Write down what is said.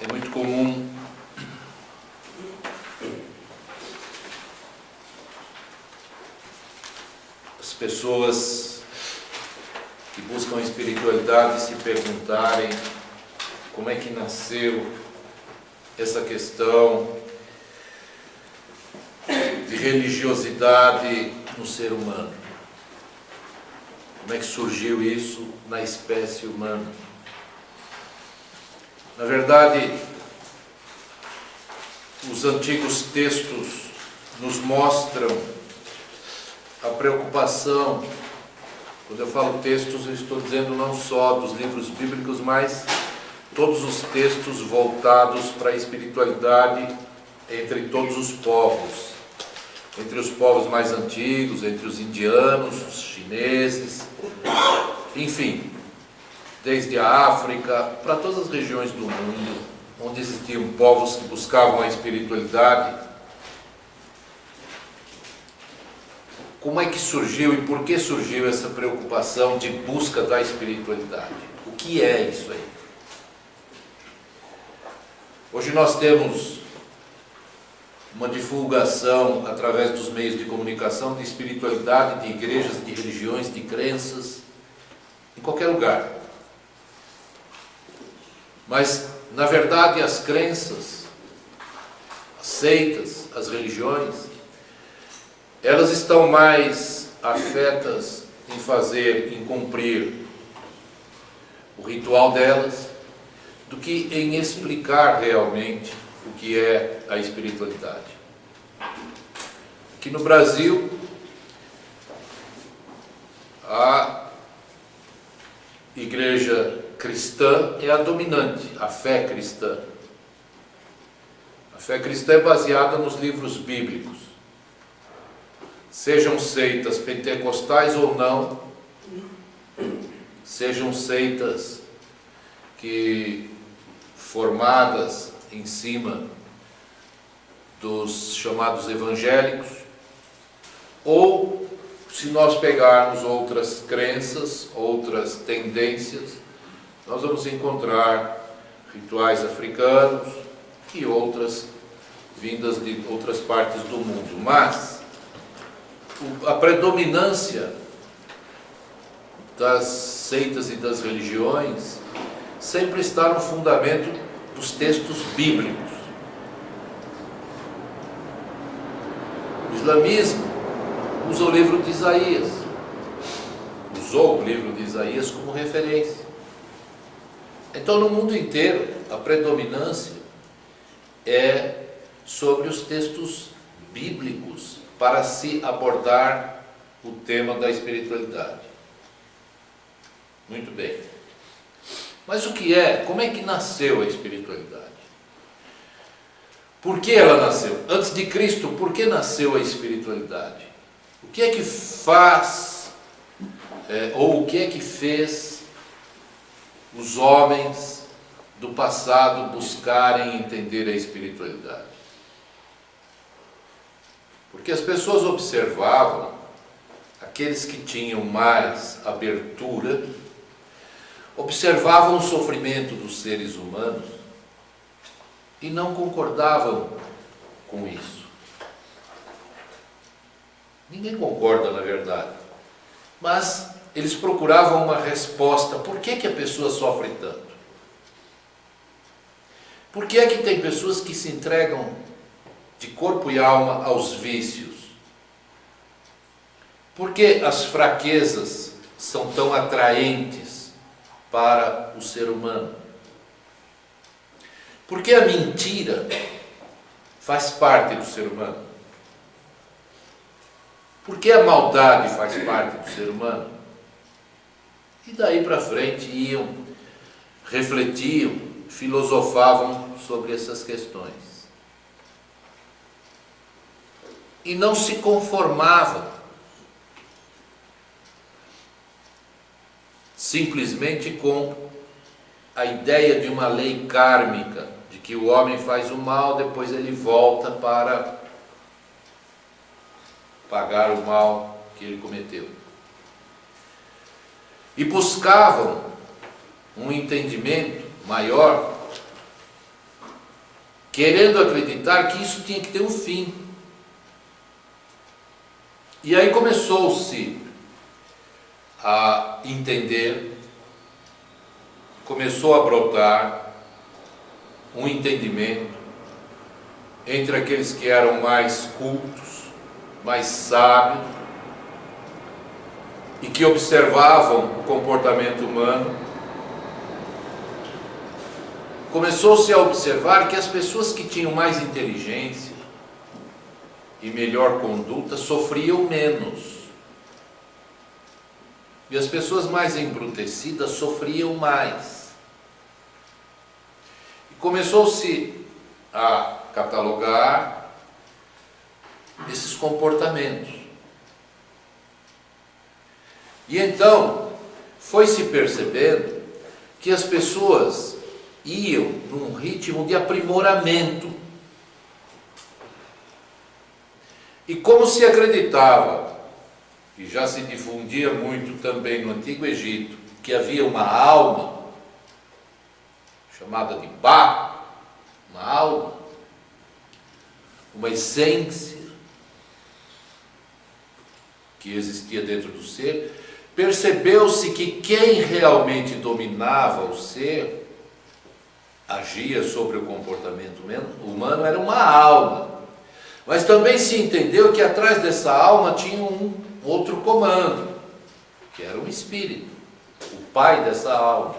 É muito comum as pessoas que buscam a espiritualidade se perguntarem como é que nasceu essa questão de religiosidade no ser humano. Como é que surgiu isso na espécie humana? Na verdade, os antigos textos nos mostram a preocupação. Quando eu falo textos, eu estou dizendo não só dos livros bíblicos, mas todos os textos voltados para a espiritualidade entre todos os povos. Entre os povos mais antigos, entre os indianos, os chineses, enfim, desde a África, para todas as regiões do mundo, onde existiam povos que buscavam a espiritualidade. Como é que surgiu e por que surgiu essa preocupação de busca da espiritualidade? O que é isso aí? Hoje nós temos uma divulgação através dos meios de comunicação de espiritualidade, de igrejas, de religiões, de crenças, em qualquer lugar. Mas, na verdade, as crenças, as seitas, as religiões, elas estão mais afetas em fazer, em cumprir o ritual delas, do que em explicar realmente o que é a espiritualidade. Aqui no Brasil, a igreja cristã é a dominante, a fé cristã. A fé cristã é baseada nos livros bíblicos. Sejam seitas pentecostais ou não, sejam seitas que formadas em cima dos chamados evangélicos, ou se nós pegarmos outras crenças, outras tendências, nós vamos encontrar rituais africanos e outras vindas de outras partes do mundo. Mas a predominância das seitas e das religiões sempre está no fundamento dos textos bíblicos. O islamismo usa o livro de Isaías, usou o livro de Isaías como referência. Então, no mundo inteiro, a predominância é sobre os textos bíblicos para se abordar o tema da espiritualidade. Muito bem. Mas o que é? Como é que nasceu a espiritualidade? Por que ela nasceu? Antes de Cristo, por que nasceu a espiritualidade? O que é que faz, ou o que é que fez os homens do passado buscarem entender a espiritualidade? Porque as pessoas observavam, aqueles que tinham mais abertura, observavam o sofrimento dos seres humanos e não concordavam com isso. Ninguém concorda, na verdade. Mas eles procuravam uma resposta. Por que a pessoa sofre tanto? Por que é que tem pessoas que se entregam de corpo e alma aos vícios? Por que as fraquezas são tão atraentes para o ser humano? Porque a mentira faz parte do ser humano. Porque a maldade faz parte do ser humano. E daí para frente iam, refletiam, filosofavam sobre essas questões. E não se conformavam simplesmente com a ideia de uma lei kármica, de que o homem faz o mal, depois ele volta para pagar o mal que ele cometeu. E buscavam um entendimento maior querendo acreditar que isso tinha que ter um fim. E aí começou-se a entender, começou a brotar um entendimento entre aqueles que eram mais cultos, mais sábios, e que observavam o comportamento humano. Começou-se a observar que as pessoas que tinham mais inteligência e melhor conduta sofriam menos. E as pessoas mais embrutecidas sofriam mais. E começou-se a catalogar esses comportamentos. E então foi se percebendo que as pessoas iam num ritmo de aprimoramento. E como se acreditava, e já se difundia muito também no Antigo Egito, que havia uma alma, chamada de Ba, uma alma, uma essência que existia dentro do ser, percebeu-se que quem realmente dominava o ser, agia sobre o comportamento humano, era uma alma. Mas também se entendeu que atrás dessa alma tinha um outro comando, que era um espírito, o pai dessa alma.